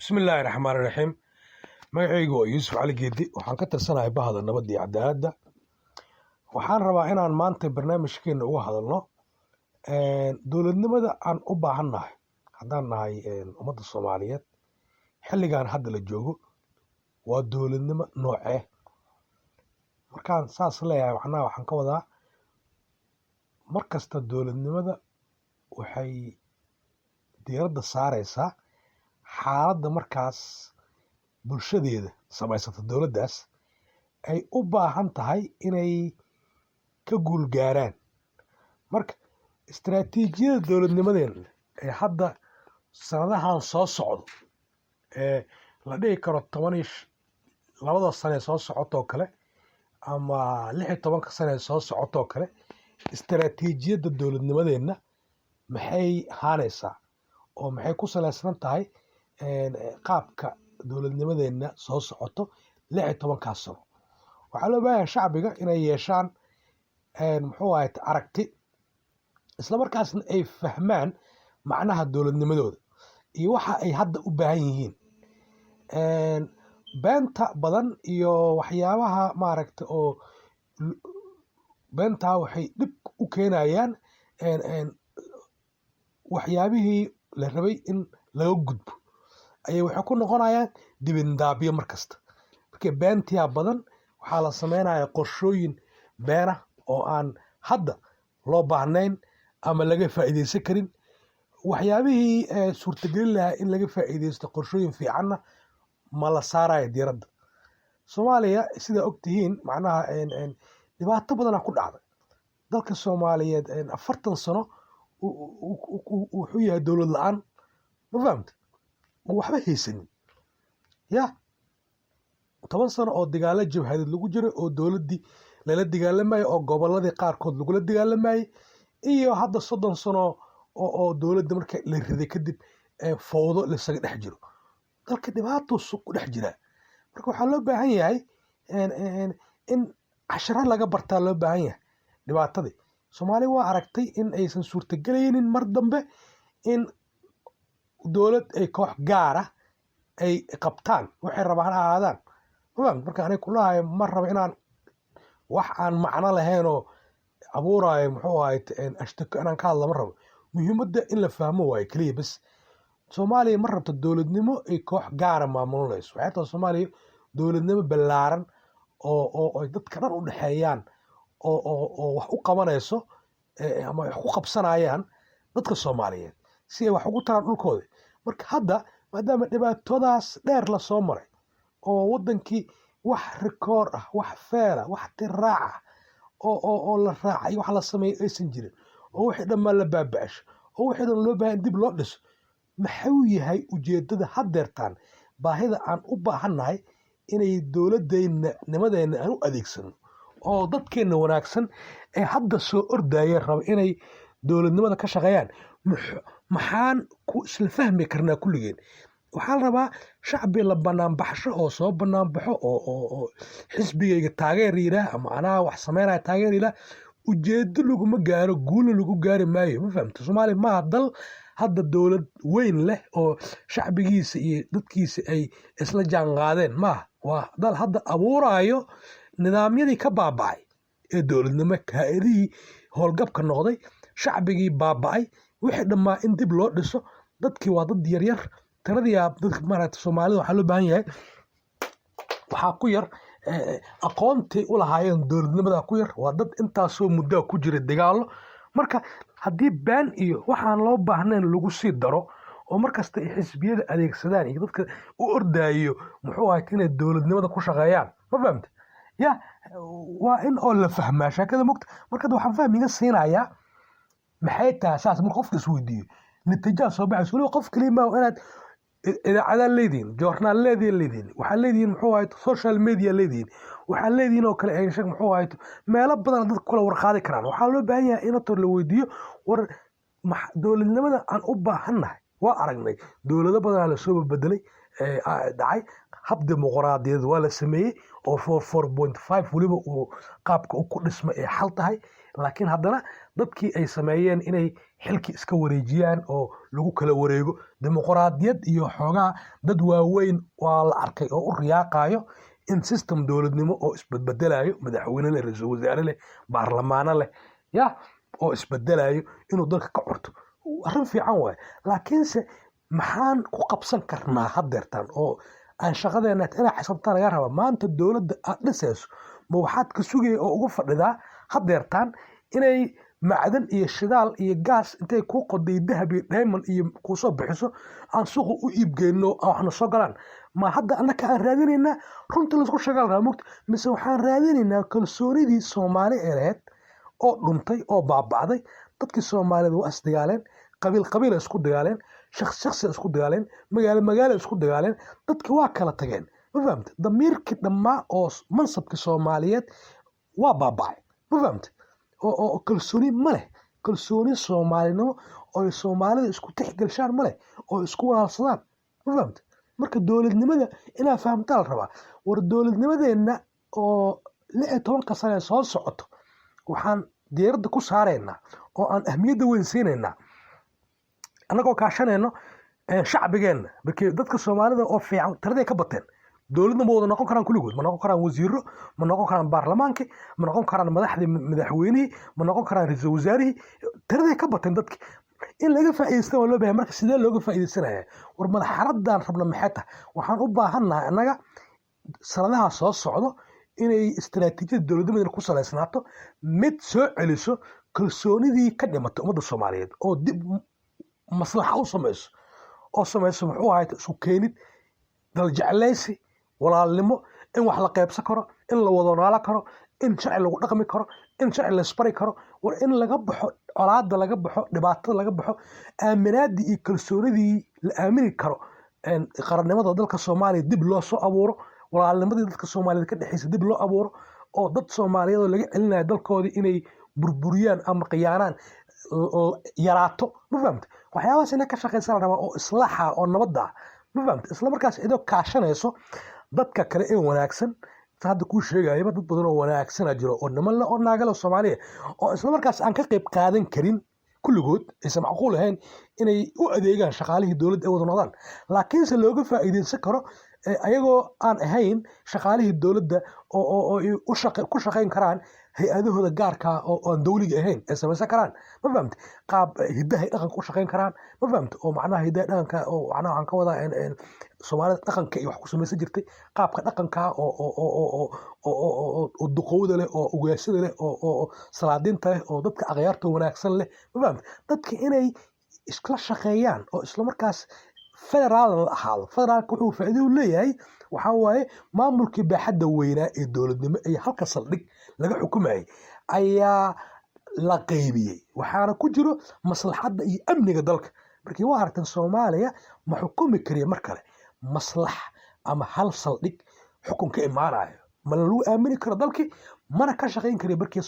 Bismillaahi Raxmaani Raxiim. Magacaygu waa Yuusuf Cali Geedi. Waxaan ka tirsanahay bahda nabadda iyo cadaaladda. Waxaan rabaa inaan maanta barnaamijkeena uga hadalno dowladnimada aan u baahannahay haddaan nahay ummadda Soomaaliyeed. Xilligan hadda la joogo waa dowladnimo noocee. Markaan saas leeyahay waxaan ka wadaa markasta dowladnimada waxay diiradda saaraysaa xaaladda markaas bulshadeeda samaysata dowladdaas ay u baahan tahay inay ka guul gaaraan. Marka istiraatiijiyada dowladnimadeena ee hadda sanadahan soo socdo ee la dhihi karo 12 sano soo socotoo kale ama 16 sano soo socotoo kale, istiraatiijiyada dowladnimadeena maxay ahaanaysaa oo maxay ku salaysan tahay qaabka dowladnimadeena soo socoto 16 sano. Waxaa loo baahan shacbiga inay yeeshaan aragti isla markaasna ay fahmaan macnaha dowladnimadooda iyo waxa ay hadda u baahan yihiin. Beenta badan iyo waxyaabaha oo beenta waxay dhib u keenayaan waxyaabihii la rabay in laga gudbo ayay waxay ku noqonayaan dibindaabyo markasta. Marka beentiya badan waxaa la samaynayaa qorshooyin beena oo aan hadda loo baahnayn ama laga faa'iideysan karin. Waxyaabihii suurtagelin lahaa in laga faa'iideysto qorshooyin fiicanna ma la saarayo diiradda. Soomaaliya sida ogtihiin dhibaato badan ku dhacday. Dalka Soomaaliyeed 40 sano wuxuu yahay dowlad la'aan, ma fahamtay? Waxba haysanin. 10 sano oo dagaalo jabhadeed lagu jiray oo dowladdii lala dagaalamay oo gobolladii qaarkood lagula dagaalamay iyo hadda 30 sano oo dowladda markay la riday kadib fowdo la isaga dhex jiro. Dalka dhibaato ku dhex jira. Marka waxaa loo baahan yahay in casharo laga bartaa loo baahan yahay dhibaatadii. Soomaaliya waa aragtay in aysan suurtagelaynin mar dambe in dowlad ay koox gaar ah ay qabtaan waxay rabaan ha ahaadaan. Marka aniga kulahay ma rabo inaan wax aan macno lahayn oo abuurayo ashtaka inaan ka hadlo ma rabo. Muhiimadda in la fahmo waaye kaliya bas. Soomaaliya ma rabto dowladnimo ay koox gaara maamulayso. Waxay tahay Soomaaliya dowladnimo ballaaran oo dadka dhan u dhaxeeyaan oo wax u qabanayso ama wax ku qabsanayaan dadka Soomaaliyeed si ay wax ugu taraan dhulkooda. Marka hadda maadaama dhibaatadaas dheer la soo maray oo wadankii wax rikoor ah, wax feera, wax tiraac ah oo la raacay wax la sameeyay aysan jirin oo wixii dhammaan la baaba'asho oo wixii dhan loo baahan dib loo dhiso. Maxuu yahay ujeedada haddeertaan baahida aan u baahannahay inay dowladnimadeena aan u adeegsano oo dadkeena wanaagsan ee hadda soo ordaya raba inay dowladnimada ka shaqeeyaan. Maxaan ku isla fahmi karnaa kulligeen? Waxaa la rabaa shacbi la banaanbaxsho oo soo banaanbaxo oo xisbigayga taageer yiraah ama anaa wax sameynaya taageer yiraah. Ujeedo laguma gaaro, guul lagu gaari maayo. Ma fahamta? Soomaaliya ma dal hadda dowlad weyn leh oo shacbigiisa iyo dadkiisa ay isla jaanqaadeen maaha. Waa dal hadda abuurayo nidaamyadii ka baaba'ay ee dowladnimo hay'adihii howlgabka noqday, shacbigii baaba'ay, wixii dhammaa in dib loo dhiso. Dadkii waa dad yaryar. Tiradii dadka Soomaalida waxaa loo baahan yahay waxaa ku yar aqoontii u lahaayeen dowladnimada ku yar. Waa dad intaasoo muddo ku jira dagaallo. Marka haddii baan iyo waxaan loo baahnayn lagu sii daro oo markasta ay xisbiyada adeegsadaan iyo dadka u ordayo inay dowladnimada ku shaqeeyaan. Ma fahamtay? waa in oo la fahmaa sheekada mogta. Marka waxaan fahmiga siinayaa maxay tahay saas marka qofka isweydiiyo natiijada soo baxayso. Waliba qof kaliya ma inaad idaacadaha leedihiin, joornaal leedihiin, waxaa leedihiin social media leedihiin, waxaa leedihiin oo kale meelo badan dadka kula warqaadi karaan. Waxaa loo baahan yahay in la weydiiyo war dowladnimada aan u baahannahay. Waa aragnay dowlado badan la soo bedelay dhacay hab dimuqraadiyadeed waa la sameeyay oo 4.5 waliba uu qaabka ku dhismay ee xal tahay. Laakiin haddana dadkii ay sameeyeen inay xilkii iska wareejiyaan oo lagu kala wareego dimuqraadiyad iyo xoogaa dad waaweyn waa la arkay oo u riyaaqayo in system dowladnimo oo isbedbedelayo madaxweyne leh ra-iisul wasaare leh baarlamaano leh ya oo isbedelayo inuu dalka ka curto arrin fiican waaye laakiinse maxaan ku qabsan karnaa haddeertan oo aan shaqadeena inaa xisabtaa laga rabaa maanta dowladda aad dhisayso ma waxaad ka sugaya oo uga fadhidaa haddeertaan inay macdan iyo shidaal iyo gaas intay kuu qoday dahab iyo diamond iyo kuusoo bixiso aan suuqa u iibgeyno waxna soo galaan ma hadda annaka aan raadinaynaa runtii laisku sheegaan rabaa mugta mise waxaan raadinaynaa kalsoonidii soomaali ee lahayd oo dhuntay oo baaba'day dadkii soomaaliyeed waa isdagaaleen qabiil isku dagaaleen shakhsi isku dagaaleen magaalo isku dagaaleen dadki waa kala tageen ma fahamte damiirkii dhammaa oo mansabkii soomaaliyeed waa baaba'ay ma fahamte oo kalsooni ma leh kalsooni soomaalinimo oo soomaalida isku tixgelshaan ma leh oo isku walaalsadaan ma fahamte marka dowladnimada inaa fahamtaa la rabaa war dowladnimadeenna oo 16 sane soo socoto waxaan diiradda ku saaraynaa oo aan ahmiyadda weyn siinaynaa annagoo kaashanayno shacbigeenna markii dadka soomaalida oo fiican tiraday ka bateen dowladna ma wada noqon karaan kulligood ma noqon karaan wasiiro ma noqon karaan baarlamaankii ma noqon karaan madaxweynihii ma noqon karaan ra-iisul wasaarihii tiraday ka bateen dadki in laga faa'iideysta waa loo baahay marka sidee looga faa'iideysanaya war madaxaradan rabna maxay tahay waxaan u baahannahay annaga sanadaha soo socdo inay istaraatiijiyada dowladnimadana ku salaysnaato mid soo celiso kalsoonidii ka dhimatay ummadda soomaaliyeed oo dib maslaxa u samayso oo samayso muxuu ahayd isku keenid daljeclaysi walaalnimo in wax la qaybsan karo in la wada noolaan karo in sharci lagu dhaqmi karo in sharci la isbari karo war in laga baxo colaada laga baxo dhibaatada laga baxo aaminaadii iyo kalsoonidii la aamini karo qarannimada dalka soomaaliya dib loo soo abuuro walaalnimadii dadka soomaaliyeed ka dhexaysa dib loo abuuro oo dad soomaaliyeed oo laga celinayo dalkoodii inay burburiyaan ama khiyaanaan yaraato ma fahamte waxyaabahaas ina ka shaqaysa la rabaa oo islaaxa oo nabadda ma fahamte isla markaas idoo kaashanayso dadka kale ee wanaagsan hadda kuu sheegayaba dad badan oo wanaagsana jiro oo niman le oo naagale soomaaliya oo isla markaas aan ka qayb qaadan karin kulligood aysan macquul ahayn inay u adeegaan shaqaalihii dowladda ay wada noqdaan laakiinse looga faa'iideysan karo ayagoo aan ahayn shaqaalihii dowladda oo ku shaqayn karaan hay-adahooda gaarka oo aan dowliga ahayn ay samaysan karaan ma fahamte qaab hiddahay dhaqanka u shaqayn karaan ma fahamte oo macnaha hiddaha dhaqanka oo macnaha waxaan ka wadaa soomaalida dhaqanka iyo wax ku samaysan jirtay qaabka dhaqanka oo duqowda leh oo ugaasada leh oo salaadiinta leh oo dadka akhyaarta wanaagsan leh ma fahamte dadka inay iskla shaqeeyaan oo isla markaas federaal la ahaado federaalka wuxuu faa'iido u leeyahay waxaa waaye maamulkii baaxadda weynaa ee dowladnimo iyo halka saldhig laga xukumayay ayaa la qaybiyey waxaana ku jiro maslaxadda iyo amniga dalka markii waa aragtan soomaaliya ma xukumi kariya mar kale maslax ama hal saldhig xukun ka imaanayo ma lagu aamini karo dalkii mana ka shaqayn kariya markii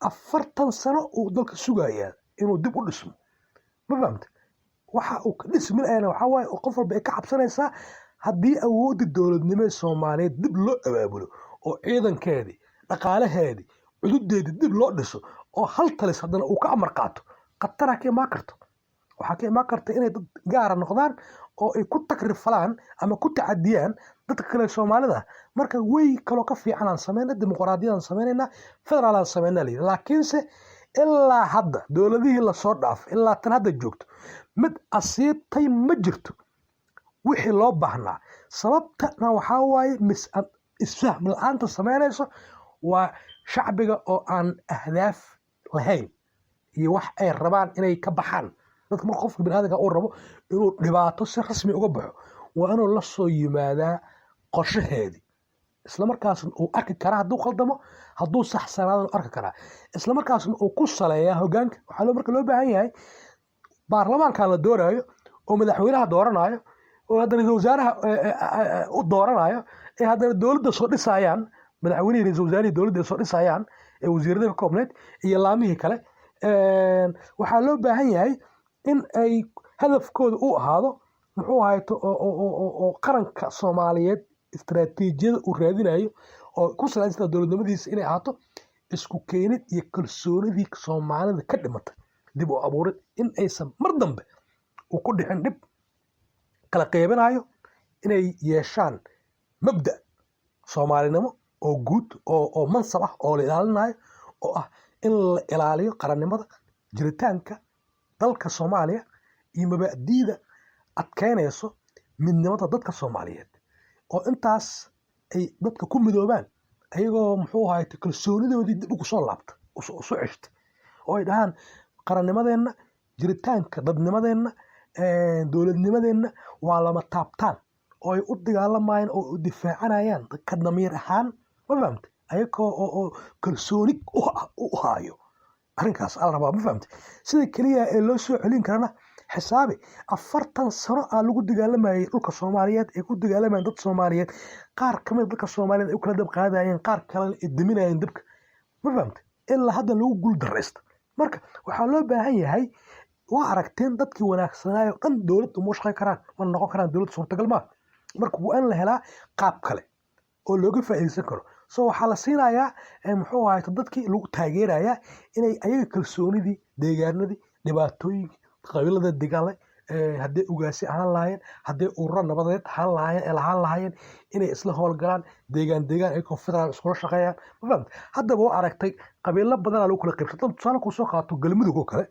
40 sano uu dalka sugayaa inuu dib u dhismo ma fahamte waxa uu ka dhisminayna waxa waaye oo qof walba ay ka cabsanaysaa haddii awoodda dowladnimo Soomaaliyeed dib loo abaabulo oo ciidankeedii dhaqaalaheedii cududeedii dib loo dhiso oo hal talis haddana uu ka amar qaato qatara ka imaan karto waxaa ka imaan karta inay dad gaara noqdaan oo ay ku takrifalaan ama ku tacadiyaan dadka kale Soomaalida marka way kaloo ka fiican aan sameynaa dimuqraadiyad aan sameynaa federaal aan sameynaa laakiinse ilaa hadda dowladihii la soo dhaaf ilaa tan hadda joogto mid asiibtay ma jirto wixii loo baahnaa sababtana waxaa waaye isfahm la'aanta sameynayso waa shacbiga oo aan ahdaaf lahayn iyo wax ay rabaan inay ka baxaan dadka marka qofka bini'aadamka uu rabo inuu dhibaato si rasmi uga baxo waa inuu la soo yimaadaa qorshaheedii isla markaasna uu arki karaa hadduu khaldamo hadduu saxsanaadana arki karaa isla markaasna uu ku saleeyaa hoggaanka waxaa marka loo baahan yahay baarlamaankan la doorayo oo madaxweynaha dooranayo oo haddana ra-iisul wasaaraha u dooranayo ee haddana dowladda soo dhisayaan madaxweynihii ra-iisul wasaarihii dowladda ay soo dhisayaan ee wasiirada ka koobneed iyo laamihii kale waxaa loo baahan yahay in ay hadafkooda u ahaado muxuu ahayto oo qaranka Soomaaliyeed istaraatiijiyada uu raadinayo oo ku salaysan dowladnimadiisa inay ahaato isku keenid iyo kalsoonidii Soomaalida ka dhimatay dib u abuurid in aysan mar dambe uu ku dhicin dhib kala qeybinayo inay yeeshaan mabda soomaalinimo oo guud oo mansab ah oo la ilaalinayo oo ah in la ilaaliyo qarannimada jiritaanka dalka Soomaaliya iyo mabaadi'da adkeynayso midnimada dadka Soomaaliyeed oo intaas ay dadka ku midoobaan ayagoo muxuu ahaay kalsoonidoodii dib ugu soo laabta soo ceshta oo ay dhahaan qarannimadeenna jiritaanka dadnimadeenna dowladnimadeenna waa lama taabtaan oo ay u dagaalamayaan oo u difaacanayaan dadka damiir ahaan ma fahamtay ayagoo oo kalsooni u haayo arrinkaas ala rabaa ma fahamtay sida keliya ee loo soo celin karana xisaabi 40 sano aan lagu dagaalamayay dhulka Soomaaliyeed ee ku dagaalamayeen dad Soomaaliyeed qaar kamid dadka Soomaaliyeed ay kala dab qaadayeen qaar kale ay diminayeen dabka ma fahamtay ilaa hadda lagu guul dareysta marka waxaa loo baahan yahay waa aragteen dadkii wanaagsanaayo dhan dowladda uma shaqayn karaan ma noqon karaan dowlad suurtagal ma marka waa in la helaa qaab kale oo looga faa'iideysan karo soo waxaa la siinayaa muxuu ahaay dadkii lagu taageerayaa inay ayaga kalsoonidii deegaanadii dhibaatooyinkii qabiilada dagaalay haddii ugaasi ahaan lahaayeen haddii ururo nabadeed ahaan lahaayeen inay isla howlgalaan deegaan ay konfederaal iskula shaqeeyaan ma fahamta haddaba waa aragtay qabiilo badanaa lagu kala qaybsan dan tusaale kuu soo qaato galmudug oo kale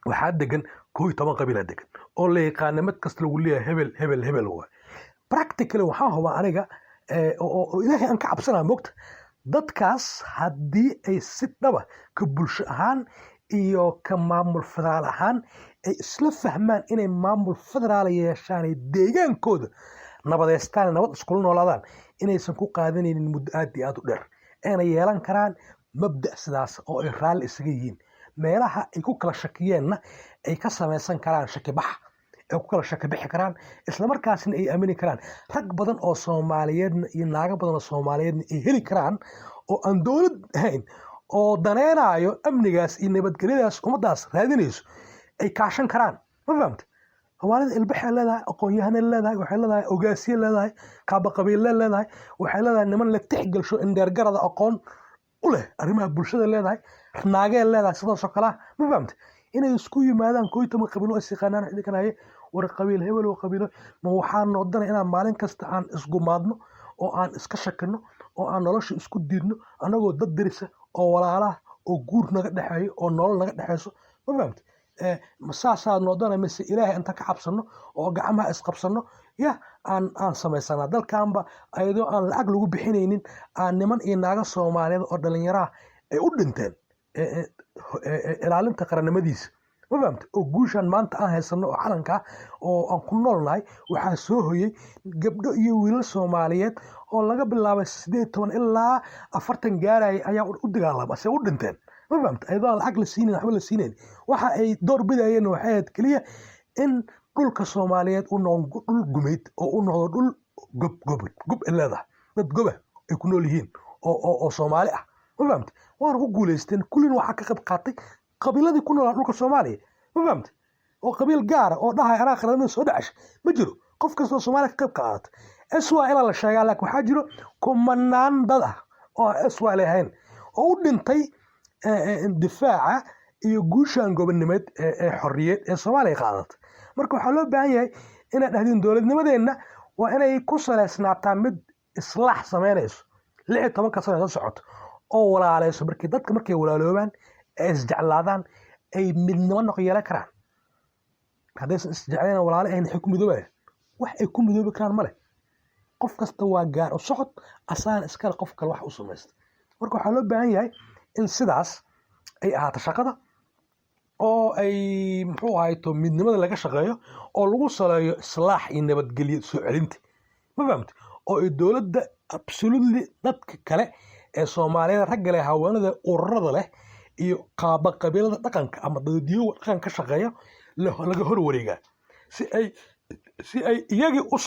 waxaa degan 11 qabiilaa degan oo la yaqaana mid kasta lagu leeyahay hebel waa practically waxaan hubaa aniga oo ilaahay aan ka cabsanaa moogta dadkaas haddii ay si dhaba ka bulsho ahaan iyo ka maamul federaal ahaan ay isla fahmaan inay maamul federaal yeeshaan ay deegaankooda nabadeystaan nabad iskula noolaadaan inaysan ku qaadanaynin muddo aad iyo aad u dheer ayna yeelan karaan mabda' sidaas oo ay raalli isaga yihiin meelaha ay ku kala shakiyeenna ay ka samaysan karaan shaki bax ay ku kala shaki bixi karaan isla markaasna ay aamini karaan rag badan oo Soomaaliyeedna iyo naaga badan oo Soomaaliyeedna ay heli karaan oo aan dowlad ahayn oo daneenayo amnigaas iyo nabadgelyadaas ummadaas raadinayso ay kaashan karaan ma fahamtay Soomaalida ilbaxay leedahay aqoon-yahanay leedahay waxay leedahay ogaasiye leedahay qaab qabiil leedahay waxay leedahay niman la tixgelsho in dheergarada aqoon u leh arrimaha bulshada leedahay naagay leedahay sidaas oo kale ma fahamtay inay isku yimaadaan 11 qabiilo is yaqaanaan xidhiidhkanaaye war qabiil hebel oo qabiilo ma waxaan noqdana inaan maalin kasta aan isgumaadno oo aan iska shakino oo aan nolosha isku diidno anagoo dad dirisa oo walaalaha oo guur naga dhaxeeyo oo nolol naga dhaxeyso ma fahamtay masaasaa noqdana mise ilaahay inta ka cabsano oo gacmaha isqabsano ya aan samaysana dalkaanba ayadoo aan lacag lagu bixinaynin aan niman iyo naaga Soomaaliyeed oo dhalinyaro ay u dhinteen ilaalinta qarannimadiisa ma fahamtay oo guushan maanta aan haysano oo calanka oo aan ku noolnahay waxaa soo hoyay gabdho iyo wiilal Soomaaliyeed oo laga bilaabay 18 ilaa 40 gaaray ayaa u dagaalamay se u dhinteen ma fahamtay ayadoo lacag la siinin waxba la siinin waxa ay door bidayeen waxay ahayd kaliya in dhulka Soomaaliyeed uu noqdo dhul gumeed oo uu noqdo dhul gob leedahay dad goba ay ku nool yihiin oo Soomaali ah ma fahamtay waan ku guuleysteen kullin waxa ka qayb qaatay qabiiladii ku nool dhulka Soomaaliya ma fahamtay oo qabiil gaar oo dhahay anaa qaranada soo dhacash ma jiro qof kasta oo Soomaali ka qayb qaatay SYL la sheegaa laakiin waxaa jiro kumanaan dad ah oo SYL ahayn oo u dhintay difaaca iyo guushan gobonnimeed ee xorriyad ee Soomaaliya qaadatay marka waxaa loo baahan yahay inaad dhahdin dowladnimadeenna waa inay ku saleysnaataa mid islaax sameynayso 16 sano soo socoto oo walaaleyso dadka markay walaaloobaan ay isjeclaadaan ay midnimo noqon yeelan karaan haddaysan isjeclayn walaalo ayna xig ku midoobaan wax ay ku midoobi karaan male qof kasta waa gaar u socod asaan iskala qof kale wax u sameeyay marka waxaa loo baahan yahay in sidaas ay ahaato shaqada oo ay muxuu ahayto midnimada laga shaqeeyo oo lagu saleeyo islaax iyo nabadgelyo soo celinta ma fahamtay oo ay dowladda absolutely dadka kale ee Soomaaliyeed rag leh haweenada ururada leh iyo qabiilada dhaqanka ama dadweynaha dhaqanka shaqeeya laga hor wareega si ay iyagii u